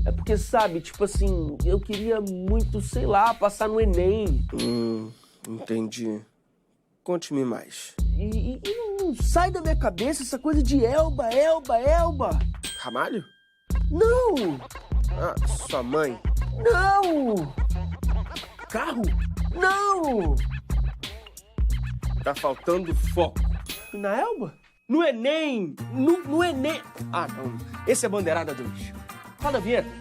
É porque, sabe, tipo assim, eu queria muito, sei lá, passar no Enem. Entendi. Conte-me mais. E não sai da minha cabeça essa coisa de Elba, Elba, Elba. Ramalho? Não! Ah, sua mãe. Não! Carro? Não! Tá faltando foco. Na Elba? No Enem! No Enem! Ah, não. Esse é Bandeirada 2. Roda a vinheta.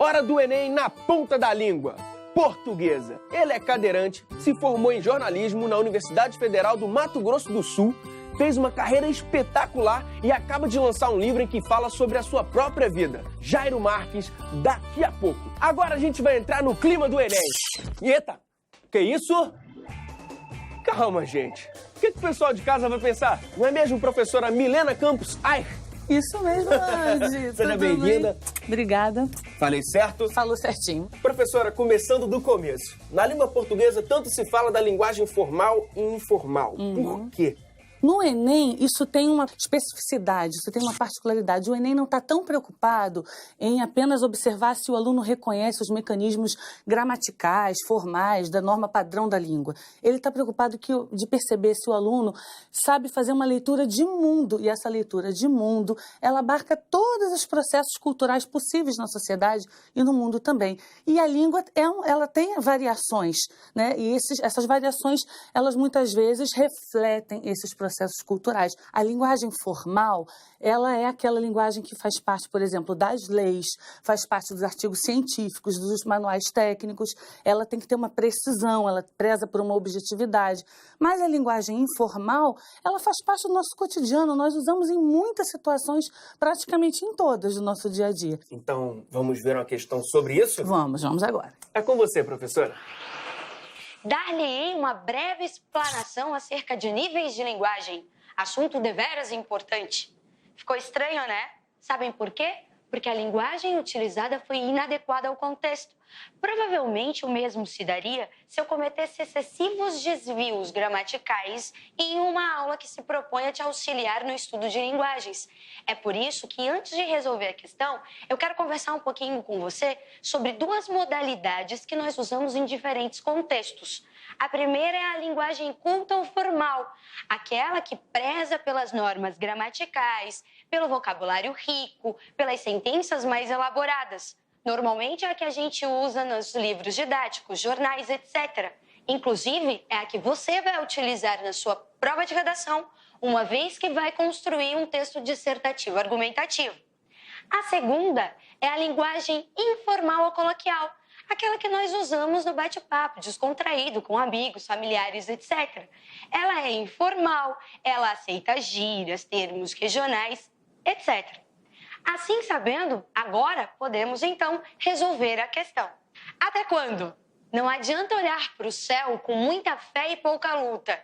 Hora do Enem na ponta da língua. Portuguesa. Ele é cadeirante, se formou em jornalismo na Universidade Federal do Mato Grosso do Sul, fez uma carreira espetacular e acaba de lançar um livro em que fala sobre a sua própria vida. Jairo Marques, daqui a pouco. Agora a gente vai entrar no clima do Enem. Eita, que isso? Calma, gente. O que o pessoal de casa vai pensar? Não é mesmo, professora Milena Campos? Ai! Isso mesmo, Andy. Seja bem-vinda. Obrigada. Falei certo? Falou certinho. Professora, começando do começo. Na língua portuguesa, tanto se fala da linguagem formal e informal. Por quê? No Enem, isso tem uma especificidade, isso tem uma particularidade. O Enem não está tão preocupado em apenas observar se o aluno reconhece os mecanismos gramaticais, formais, da norma padrão da língua. Ele está preocupado de perceber se o aluno sabe fazer uma leitura de mundo. E essa leitura de mundo, ela abarca todos os processos culturais possíveis na sociedade e no mundo também. E a língua, ela tem variações, né? E essas variações, elas muitas vezes refletem esses processos culturais. A linguagem formal, ela é aquela linguagem que faz parte, por exemplo, das leis, faz parte dos artigos científicos, dos manuais técnicos, ela tem que ter uma precisão, ela preza por uma objetividade. Mas a linguagem informal, ela faz parte do nosso cotidiano, nós usamos em muitas situações, praticamente em todas do nosso dia a dia. Então, vamos ver uma questão sobre isso? Vamos agora. É com você, professora. Dar-lhe-ei uma breve explanação acerca de níveis de linguagem. Assunto deveras importante. Ficou estranho, né? Sabem por quê? Porque a linguagem utilizada foi inadequada ao contexto. Provavelmente o mesmo se daria se eu cometesse excessivos desvios gramaticais em uma aula que se propõe a te auxiliar no estudo de linguagens. É por isso que, antes de resolver a questão, eu quero conversar um pouquinho com você sobre duas modalidades que nós usamos em diferentes contextos. A primeira é a linguagem culta ou formal, aquela que preza pelas normas gramaticais, pelo vocabulário rico, pelas sentenças mais elaboradas. Normalmente é a que a gente usa nos livros didáticos, jornais, etc. Inclusive, é a que você vai utilizar na sua prova de redação, uma vez que vai construir um texto dissertativo argumentativo. A segunda é a linguagem informal ou coloquial, aquela que nós usamos no bate-papo, descontraído, com amigos, familiares, etc. Ela é informal, ela aceita gírias, termos regionais, etc. Assim sabendo, agora podemos então resolver a questão. Até quando? Não adianta olhar para o céu com muita fé e pouca luta.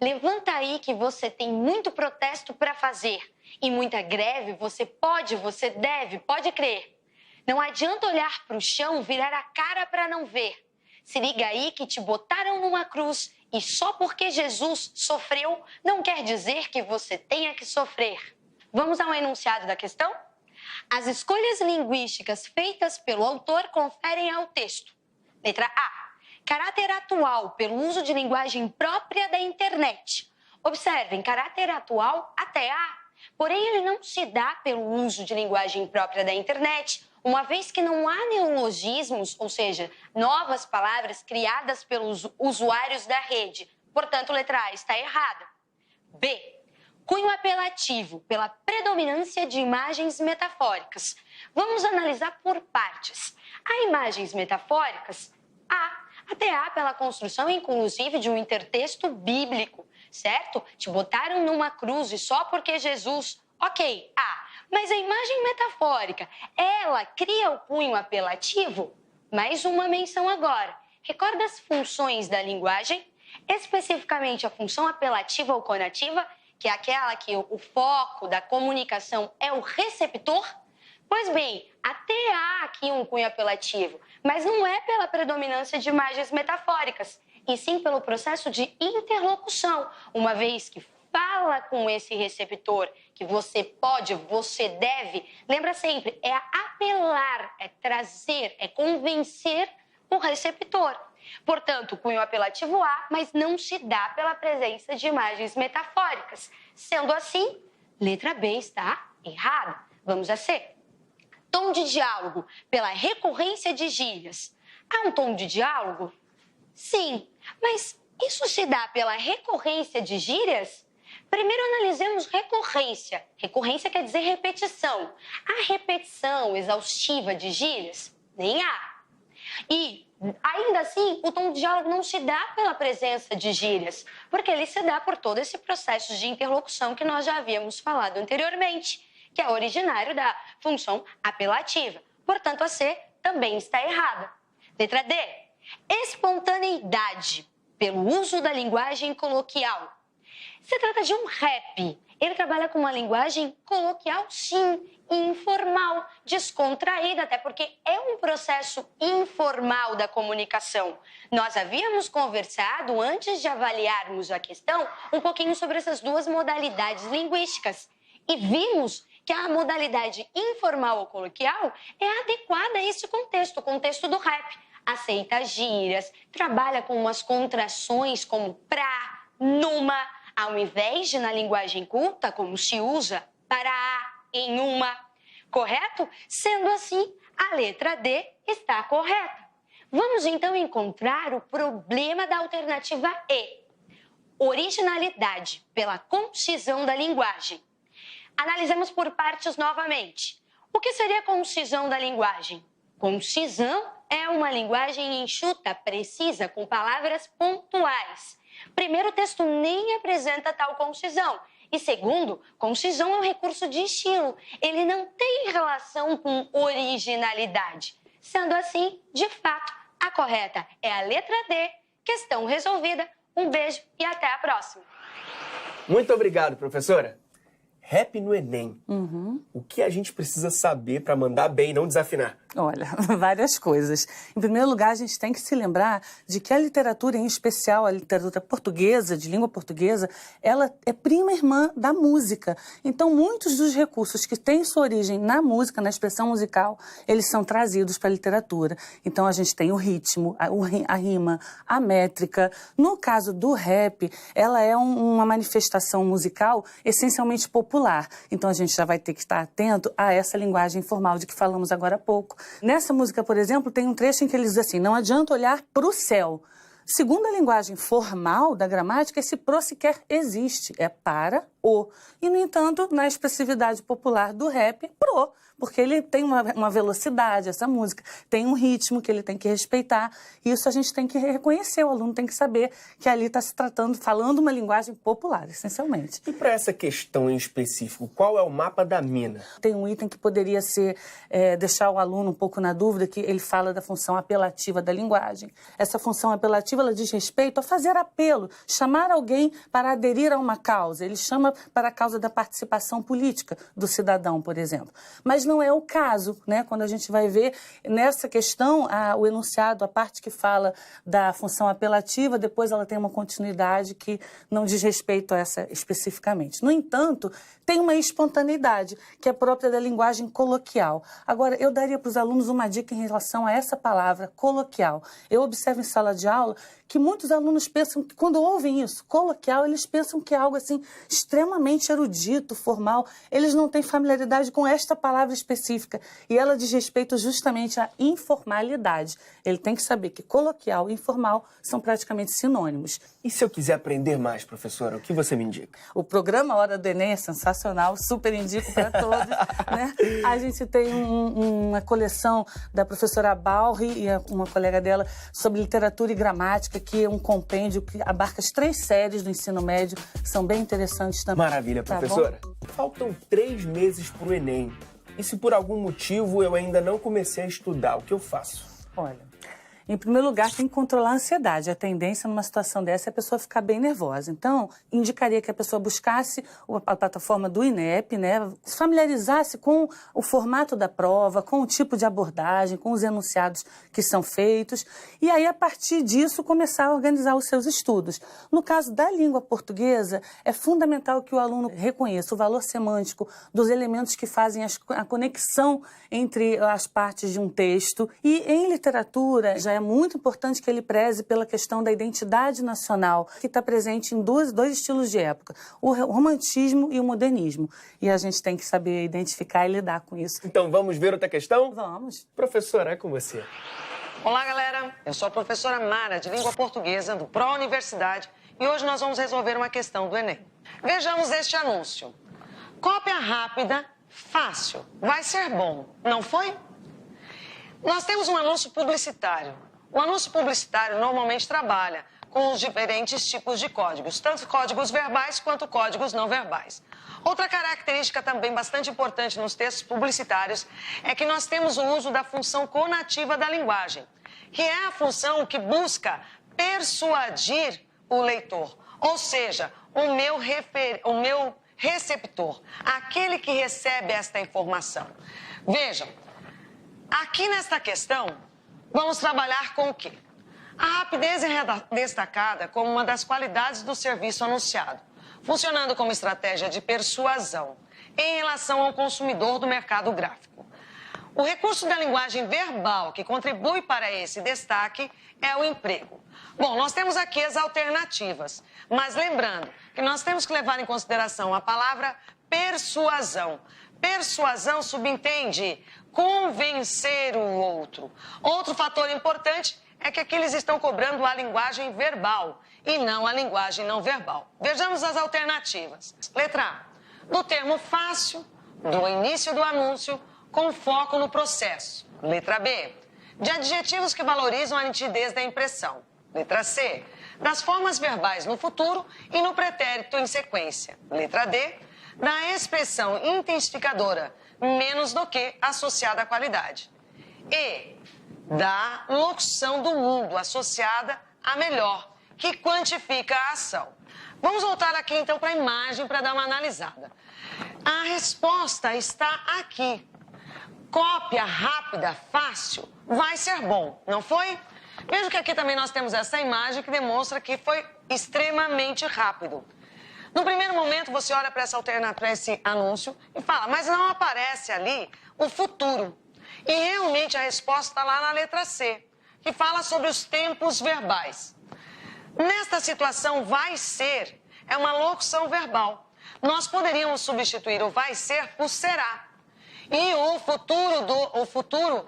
Levanta aí que você tem muito protesto para fazer. E muita greve você deve, pode crer. Não adianta olhar para o chão, virar a cara para não ver. Se liga aí que te botaram numa cruz e só porque Jesus sofreu não quer dizer que você tenha que sofrer. Vamos ao enunciado da questão? As escolhas linguísticas feitas pelo autor conferem ao texto. Letra A. Caráter atual pelo uso de linguagem própria da internet. Observem, caráter atual até A. Porém, ele não se dá pelo uso de linguagem própria da internet, uma vez que não há neologismos, ou seja, novas palavras criadas pelos usuários da rede. Portanto, letra A está errada. B. Cunho apelativo pela predominância de imagens metafóricas. Vamos analisar por partes. Há imagens metafóricas? Há. Até há pela construção, inclusive, de um intertexto bíblico, certo? Te botaram numa cruz e só porque Jesus... Ok, há. Mas a imagem metafórica, ela cria o cunho apelativo? Mais uma menção agora. Recorda as funções da linguagem? especificamente a função apelativa ou conativa, que é aquela que o foco da comunicação é o receptor. Pois bem, até há aqui um cunho apelativo, mas não é pela predominância de imagens metafóricas, e sim pelo processo de interlocução, uma vez que fala com esse receptor, que você pode, você deve. Lembra sempre, é apelar, é trazer, é convencer o receptor. Portanto, cunho apelativo há, mas não se dá pela presença de imagens metafóricas. Sendo assim, letra B está errada. Vamos a C. Tom de diálogo, pela recorrência de gírias. Há um tom de diálogo? Sim, mas isso se dá pela recorrência de gírias? Primeiro analisemos recorrência. Recorrência quer dizer repetição. A repetição exaustiva de gírias? Nem há. E, ainda assim, o tom de diálogo não se dá pela presença de gírias, porque ele se dá por todo esse processo de interlocução que nós já havíamos falado anteriormente, que é originário da função apelativa. Portanto, a C também está errada. Letra D. Espontaneidade, pelo uso da linguagem coloquial. Se trata de um rap. Ele trabalha com uma linguagem coloquial, sim, informal, descontraída, até porque é um processo informal da comunicação. Nós havíamos conversado, antes de avaliarmos a questão, um pouquinho sobre essas duas modalidades linguísticas. E vimos que a modalidade informal ou coloquial é adequada a esse contexto, o contexto do rap. Aceita gírias, trabalha com umas contrações como pra, numa, ao invés de na linguagem culta, como se usa para, em uma. Correto? Sendo assim, a letra D está correta. Vamos então encontrar o problema da alternativa E. Originalidade, pela concisão da linguagem. Analisemos por partes novamente. O que seria concisão da linguagem? Concisão é uma linguagem enxuta, precisa, com palavras pontuais. Primeiro, o texto nem apresenta tal concisão. E segundo, concisão é um recurso de estilo. Ele não tem relação com originalidade. Sendo assim, de fato, a correta é a letra D. Questão resolvida. Um beijo e até a próxima. Muito obrigado, professora. Rap no Enem. O que a gente precisa saber para mandar bem e não desafinar? Olha, várias coisas. Em primeiro lugar, a gente tem que se lembrar de que a literatura, em especial a literatura portuguesa, de língua portuguesa, ela é prima irmã da música. Então, muitos dos recursos que têm sua origem na música, na expressão musical, eles são trazidos para a literatura. Então, a gente tem o ritmo, a rima, a métrica. No caso do rap, ela é uma manifestação musical essencialmente popular. Então, a gente já vai ter que estar atento a essa linguagem informal de que falamos agora há pouco. Nessa música, por exemplo, tem um trecho em que ele diz assim: não adianta olhar para o céu. Segundo a linguagem formal da gramática, esse pro sequer existe, é para o. E, no entanto, na expressividade popular do rap, pro, porque ele tem uma velocidade, essa música, tem um ritmo que ele tem que respeitar. E isso a gente tem que reconhecer, o aluno tem que saber que ali está se tratando, falando uma linguagem popular, essencialmente. E para essa questão em específico, qual é o mapa da mina? Tem um item que poderia ser, deixar o aluno um pouco na dúvida, que ele fala da função apelativa da linguagem. Essa função apelativa, ela diz respeito a fazer apelo, chamar alguém para aderir a uma causa. Ele chama para a causa da participação política do cidadão, por exemplo. Mas não é o caso, né? Quando a gente vai ver nessa questão, o enunciado, a parte que fala da função apelativa, depois ela tem uma continuidade que não diz respeito a essa especificamente. No entanto, tem uma espontaneidade que é própria da linguagem coloquial. Agora, eu daria para os alunos uma dica em relação a essa palavra, coloquial. Eu observo em sala de aula que muitos alunos pensam que, quando ouvem isso, coloquial, eles pensam que é algo assim extremamente erudito, formal. Eles não têm familiaridade com esta palavra específica e ela diz respeito justamente à informalidade. Ele tem que saber que coloquial e informal são praticamente sinônimos. E se eu quiser aprender mais, professora, o que você me indica? O programa Hora do Enem é sensacional, super indico para todos, né? A gente tem uma coleção da professora Balri e uma colega dela sobre literatura e gramática, que é um compêndio que abarca as 3 séries do ensino médio, são bem interessantes também. Maravilha, professora. Faltam 3 meses para o Enem. E se por algum motivo eu ainda não comecei a estudar, o que eu faço? Olha, Em primeiro lugar, tem que controlar a ansiedade. A tendência numa situação dessa é a pessoa ficar bem nervosa. Então, indicaria que a pessoa buscasse a plataforma do INEP, né? Se familiarizasse com o formato da prova, com o tipo de abordagem, com os enunciados que são feitos, e aí, a partir disso, começar a organizar os seus estudos. No caso da língua portuguesa, é fundamental que o aluno reconheça o valor semântico dos elementos que fazem a conexão entre as partes de um texto. E em literatura, já é muito importante que ele preze pela questão da identidade nacional, que está presente em dois estilos de época, o romantismo e o modernismo. E a gente tem que saber identificar e lidar com isso. Então vamos ver outra questão? Vamos. Professora, é com você. Olá, galera. Eu sou a professora Mara, de Língua Portuguesa, do Pro Universidade, e hoje nós vamos resolver uma questão do Enem. Vejamos este anúncio. Cópia rápida, fácil, vai ser bom, não foi? Nós temos um anúncio publicitário. O anúncio publicitário normalmente trabalha com os diferentes tipos de códigos, tanto códigos verbais quanto códigos não verbais. Outra característica também bastante importante nos textos publicitários é que nós temos o uso da função conativa da linguagem, que é a função que busca persuadir o leitor, ou seja, o meu receptor, aquele que recebe esta informação. Vejam, aqui nesta questão, vamos trabalhar com o quê? A rapidez é destacada como uma das qualidades do serviço anunciado, funcionando como estratégia de persuasão em relação ao consumidor do mercado gráfico. O recurso da linguagem verbal que contribui para esse destaque é o emprego. Bom, nós temos aqui as alternativas, mas lembrando que nós temos que levar em consideração a palavra persuasão. Persuasão subentende convencer o outro. Outro fator importante é que aqui eles estão cobrando a linguagem verbal e não a linguagem não verbal. Vejamos as alternativas. Letra A, do termo fácil, do início do anúncio, com foco no processo. Letra B, de adjetivos que valorizam a nitidez da impressão. Letra C, das formas verbais no futuro e no pretérito em sequência. Letra D, da expressão intensificadora, menos do que associada à qualidade. E da locução do mundo associada a melhor, que quantifica a ação. Vamos voltar aqui então para a imagem para dar uma analisada. A resposta está aqui. Cópia rápida, fácil, vai ser bom, não foi? Veja que aqui também nós temos essa imagem que demonstra que foi extremamente rápido. No primeiro momento, você olha para esse anúncio e fala, mas não aparece ali o futuro. E realmente a resposta está lá na letra C, que fala sobre os tempos verbais. Nesta situação, vai ser é uma locução verbal. Nós poderíamos substituir o vai ser por será. E o futuro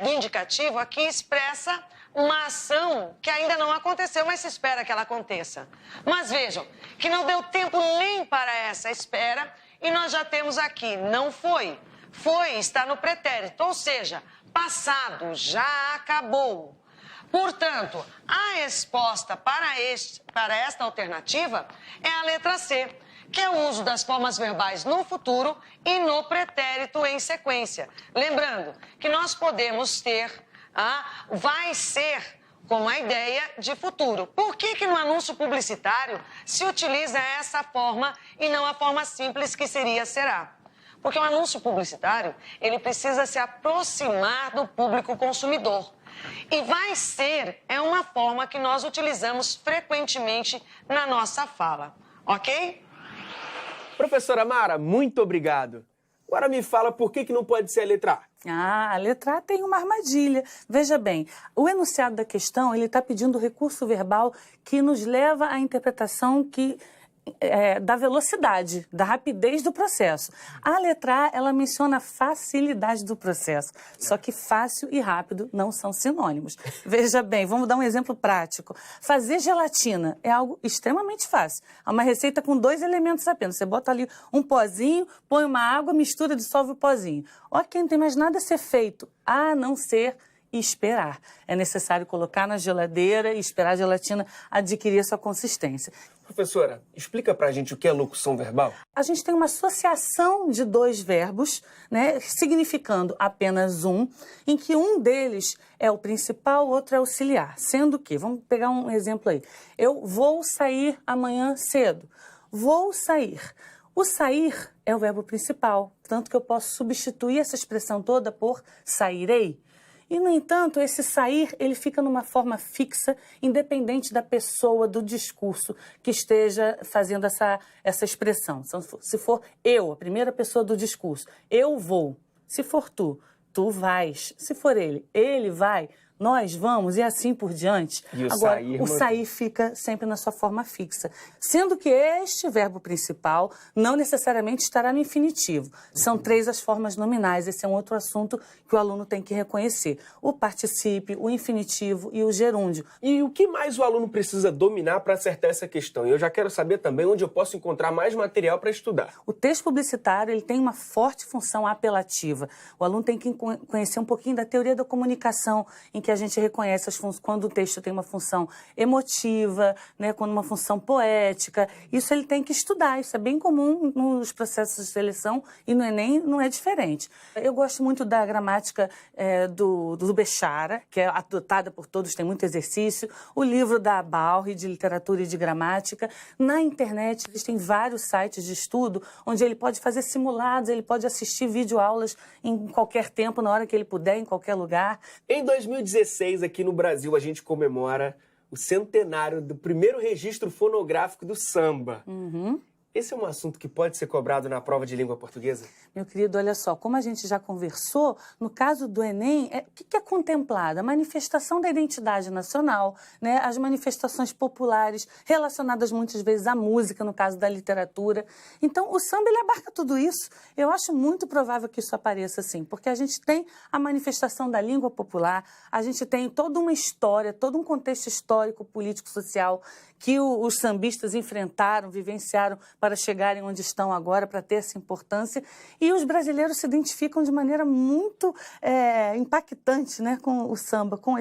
do indicativo aqui expressa uma ação que ainda não aconteceu, mas se espera que ela aconteça. Mas vejam, que não deu tempo nem para essa espera e nós já temos aqui, não foi. Foi está no pretérito, ou seja, passado, já acabou. Portanto, a resposta para esta alternativa é a letra C, que é o uso das formas verbais no futuro e no pretérito em sequência. Lembrando que nós podemos ter vai ser com a ideia de futuro. Por que no anúncio publicitário se utiliza essa forma e não a forma simples que seria será? Porque o anúncio publicitário, ele precisa se aproximar do público consumidor. E vai ser é uma forma que nós utilizamos frequentemente na nossa fala, ok? Professora Mara, muito obrigado. Agora me fala por que não pode ser a letra A. A letra A tem uma armadilha. Veja bem, o enunciado da questão, ele está pedindo o recurso verbal que nos leva à interpretação da velocidade, da rapidez do processo. A letra A, ela menciona a facilidade do processo, só que fácil e rápido não são sinônimos. Veja bem, vamos dar um exemplo prático. Fazer gelatina é algo extremamente fácil. É uma receita com 2 elementos apenas. Você bota ali um pozinho, põe uma água, mistura, dissolve o pozinho. Ok, não tem mais nada a ser feito, a não ser e esperar. É necessário colocar na geladeira e esperar a gelatina adquirir a sua consistência. Professora, explica pra gente o que é locução verbal. A gente tem uma associação de dois verbos, né, significando apenas um, em que um deles é o principal, o outro é auxiliar. Sendo que, vamos pegar um exemplo aí, eu vou sair amanhã cedo. Vou sair. O sair é o verbo principal, tanto que eu posso substituir essa expressão toda por sairei. E, no entanto, esse sair, ele fica numa forma fixa, independente da pessoa, do discurso que esteja fazendo essa expressão. Então, se for eu, a primeira pessoa do discurso, eu vou. Se for tu, tu vais. Se for ele vai. Nós vamos e assim por diante. E agora, o sair fica sempre na sua forma fixa. Sendo que este verbo principal não necessariamente estará no infinitivo. São 3 as formas nominais. Esse é um outro assunto que o aluno tem que reconhecer. O particípio, o infinitivo e o gerúndio. E o que mais o aluno precisa dominar para acertar essa questão? E eu já quero saber também onde eu posso encontrar mais material para estudar. O texto publicitário ele tem uma forte função apelativa. O aluno tem que conhecer um pouquinho da teoria da comunicação, em que a gente reconhece quando o texto tem uma função emotiva, né, quando uma função poética. Isso ele tem que estudar, isso é bem comum nos processos de seleção e no Enem não é diferente. Eu gosto muito da gramática do Bechara, que é adotada por todos, tem muito exercício. O livro da Bauer, de literatura e de gramática. Na internet existem vários sites de estudo onde ele pode fazer simulados, ele pode assistir videoaulas em qualquer tempo, na hora que ele puder, em qualquer lugar. Em 2016, aqui no Brasil, a gente comemora o centenário do primeiro registro fonográfico do samba. Esse é um assunto que pode ser cobrado na prova de língua portuguesa? Meu querido, olha só, como a gente já conversou, no caso do Enem, o que é contemplado? A manifestação da identidade nacional, né? As manifestações populares relacionadas muitas vezes à música, no caso da literatura. Então, o samba, ele abarca tudo isso. Eu acho muito provável que isso apareça, sim, porque a gente tem a manifestação da língua popular, a gente tem toda uma história, todo um contexto histórico, político, social, que os sambistas enfrentaram, vivenciaram para chegarem onde estão agora, para ter essa importância. E os brasileiros se identificam de maneira muito impactante, né, com o samba, com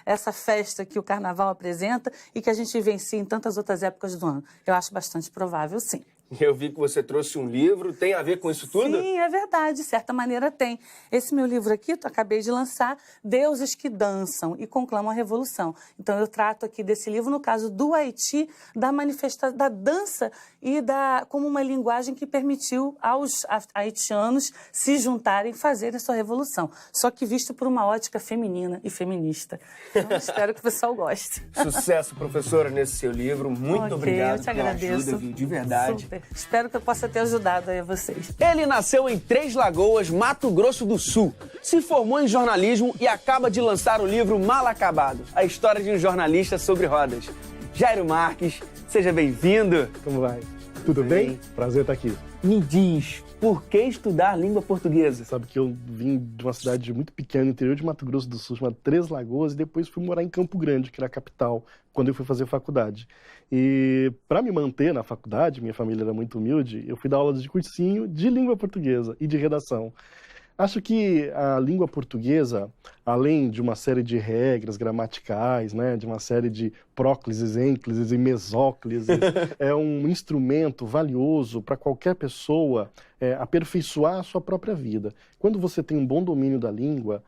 essa festa que o Carnaval apresenta e que a gente vivencia em tantas outras épocas do ano. Eu acho bastante provável, sim. Eu vi que você trouxe um livro, tem a ver com isso tudo? Sim, é verdade, de certa maneira tem. Esse meu livro aqui, acabei de lançar, Deuses que Dançam e Conclamam a Revolução. Então eu trato aqui desse livro, no caso do Haiti, da dança e como uma linguagem que permitiu aos haitianos se juntarem e fazerem a sua revolução. Só que visto por uma ótica feminina e feminista. Então espero que o pessoal goste. Sucesso, professora, nesse seu livro. Muito obrigado eu te agradeço. pela ajuda, de verdade. Super. Espero que eu possa ter ajudado aí a vocês. Ele nasceu em Três Lagoas, Mato Grosso do Sul. Se formou em jornalismo e acaba de lançar o livro Mal Acabado, a história de um jornalista sobre rodas. Jairo Marques, seja bem-vindo. Como vai? Tudo bem? Prazer estar aqui. Me diz, por que estudar língua portuguesa? Sabe que eu vim de uma cidade muito pequena, no interior de Mato Grosso do Sul, chamada Três Lagoas, e depois fui morar em Campo Grande, que era a capital, quando eu fui fazer faculdade. E para me manter na faculdade, minha família era muito humilde, eu fui dar aulas de cursinho de língua portuguesa e de redação. Acho que a língua portuguesa, além de uma série de regras gramaticais, né, de uma série de próclises, ênclises e mesóclises, é um instrumento valioso para qualquer pessoa aperfeiçoar a sua própria vida. Quando você tem um bom domínio da língua,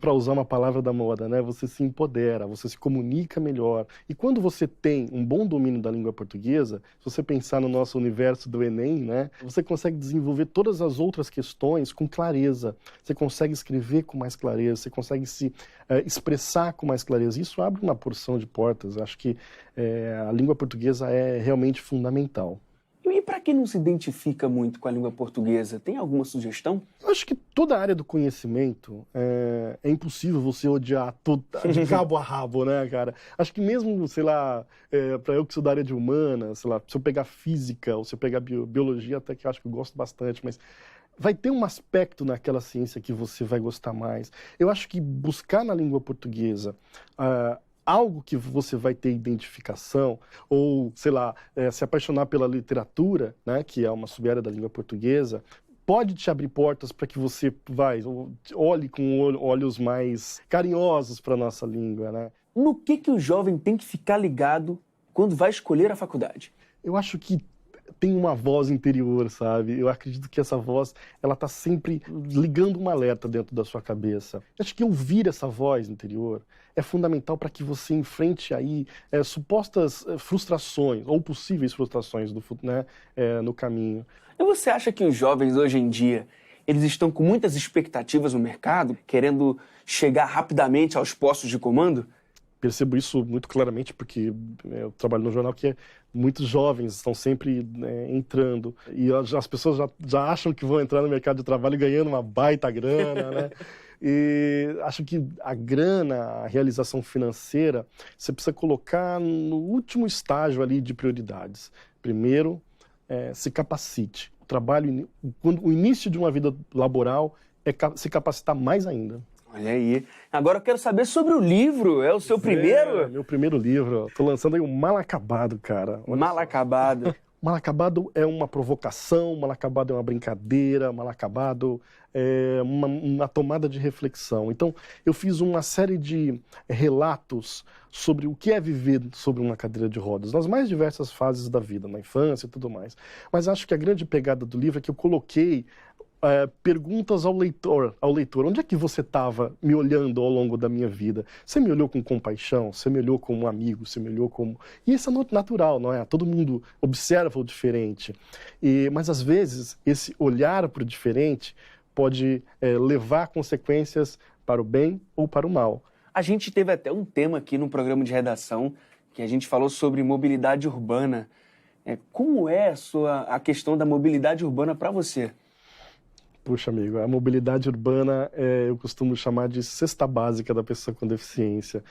para usar uma palavra da moda, né, você se empodera, você se comunica melhor. E quando você tem um bom domínio da língua portuguesa, se você pensar no nosso universo do Enem, né, você consegue desenvolver todas as outras questões com clareza. Você consegue escrever com mais clareza, você consegue se expressar com mais clareza. Isso abre uma porção de portas. Acho que a língua portuguesa é realmente fundamental. E para quem não se identifica muito com a língua portuguesa, tem alguma sugestão? Eu acho que toda a área do conhecimento é impossível você odiar de cabo a rabo, né, cara? Acho que mesmo, sei lá, para eu que sou da área de humanas, sei lá, se eu pegar física ou se eu pegar biologia, até que eu acho que eu gosto bastante, mas vai ter um aspecto naquela ciência que você vai gostar mais. Eu acho que buscar na língua portuguesa algo que você vai ter identificação, ou, sei lá, se apaixonar pela literatura, né, que é uma sub-área da língua portuguesa, pode te abrir portas para que você olhe com olhos mais carinhosos para a nossa língua, né? No que o jovem tem que ficar ligado quando vai escolher a faculdade? Eu acho que tem uma voz interior, sabe? Eu acredito que essa voz, ela tá sempre ligando um alerta dentro da sua cabeça. Eu acho que ouvir essa voz interior é fundamental para que você enfrente aí supostas frustrações ou possíveis frustrações no caminho. E você acha que os jovens hoje em dia, eles estão com muitas expectativas no mercado, querendo chegar rapidamente aos postos de comando? Percebo isso muito claramente porque eu trabalho no jornal que muitos jovens estão sempre entrando e as pessoas já acham que vão entrar no mercado de trabalho ganhando uma baita grana, né? E acho que a grana, a realização financeira, você precisa colocar no último estágio ali de prioridades. Primeiro, se capacite. O início de uma vida laboral é se capacitar mais ainda. Olha aí. Agora eu quero saber sobre o livro. É o seu primeiro? Meu primeiro livro. Estou lançando aí o Mal Acabado, cara. Mal Acabado. Mal Acabado é uma provocação, Mal Acabado é uma brincadeira, Mal Acabado é uma tomada de reflexão. Então, eu fiz uma série de relatos sobre o que é viver sobre uma cadeira de rodas, nas mais diversas fases da vida, na infância e tudo mais. Mas acho que a grande pegada do livro é que eu coloquei perguntas ao leitor. Onde é que você estava me olhando ao longo da minha vida? Você me olhou com compaixão? Você me olhou como um amigo? Você me olhou como... E isso é natural, não é? Todo mundo observa o diferente. Mas, às vezes, esse olhar para o diferente pode levar a consequências para o bem ou para o mal. A gente teve até um tema aqui no programa de redação que a gente falou sobre mobilidade urbana. Como é a questão da mobilidade urbana para você? Puxa, amigo, a mobilidade urbana eu costumo chamar de cesta básica da pessoa com deficiência.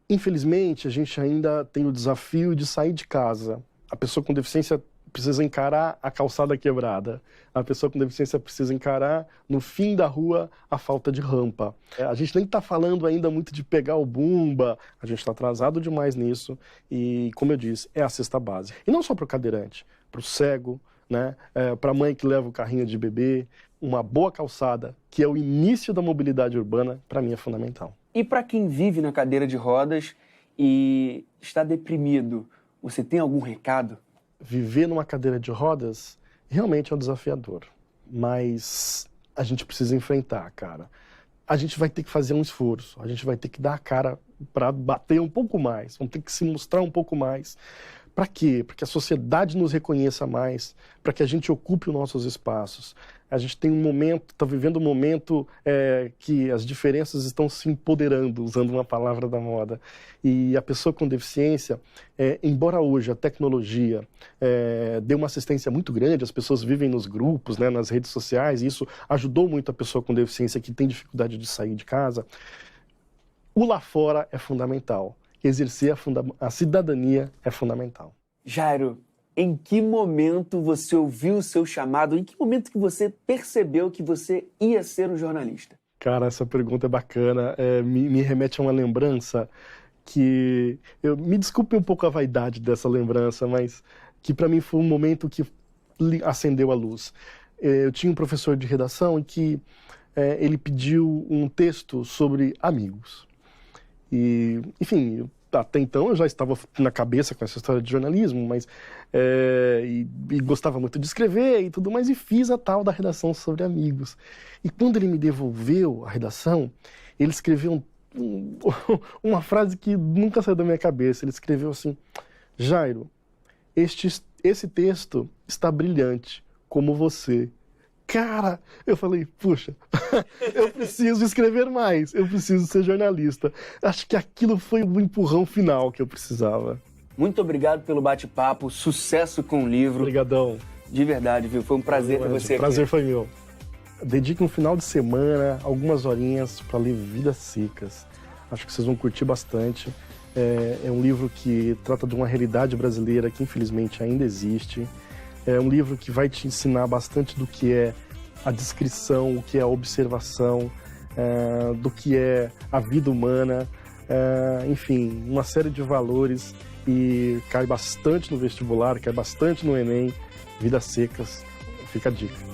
Infelizmente, a gente ainda tem o desafio de sair de casa. A pessoa com deficiência precisa encarar a calçada quebrada. A pessoa com deficiência precisa encarar, no fim da rua, a falta de rampa. A gente nem está falando ainda muito de pegar o bumba, a gente está atrasado demais nisso. E, como eu disse, é a cesta básica. E não só para o cadeirante, para o cego, né? Para a mãe que leva o carrinho de bebê, uma boa calçada, que é o início da mobilidade urbana, para mim é fundamental. E para quem vive na cadeira de rodas e está deprimido, você tem algum recado? Viver numa cadeira de rodas realmente é um desafiador, mas a gente precisa enfrentar, cara. A gente vai ter que fazer um esforço, a gente vai ter que dar a cara para bater um pouco mais, vamos ter que se mostrar um pouco mais. Para quê? Para que a sociedade nos reconheça mais, para que a gente ocupe os nossos espaços. A gente tem está vivendo um momento que as diferenças estão se empoderando, usando uma palavra da moda. E a pessoa com deficiência, embora hoje a tecnologia dê uma assistência muito grande, as pessoas vivem nos grupos, né, nas redes sociais, e isso ajudou muito a pessoa com deficiência que tem dificuldade de sair de casa, o lá fora é fundamental. Exercer a cidadania é fundamental. Jairo, em que momento você ouviu o seu chamado? Em que momento que você percebeu que você ia ser um jornalista? Cara, essa pergunta é bacana. Me remete a uma lembrança que... me desculpe um pouco a vaidade dessa lembrança, mas que para mim foi um momento que acendeu a luz. Eu tinha um professor de redação e que ele pediu um texto sobre amigos. E, enfim, até então eu já estava na cabeça com essa história de jornalismo, mas e gostava muito de escrever e tudo mais, e fiz a tal da redação sobre amigos. E quando ele me devolveu a redação, ele escreveu uma frase que nunca saiu da minha cabeça. Ele escreveu assim: Jairo, esse texto está brilhante, como você. Cara, eu falei, puxa, eu preciso escrever mais, eu preciso ser jornalista. Acho que aquilo foi o empurrão final que eu precisava. Muito obrigado pelo bate-papo, sucesso com o livro. Obrigadão. De verdade, viu? Foi um prazer ter você aqui. O prazer foi meu. Dedique um final de semana, algumas horinhas para ler Vidas Secas. Acho que vocês vão curtir bastante. É um livro que trata de uma realidade brasileira que infelizmente ainda existe. É um livro que vai te ensinar bastante do que é a descrição, o que é a observação, do que é a vida humana, enfim, uma série de valores, e cai bastante no vestibular, cai bastante no Enem. Vidas Secas, fica a dica.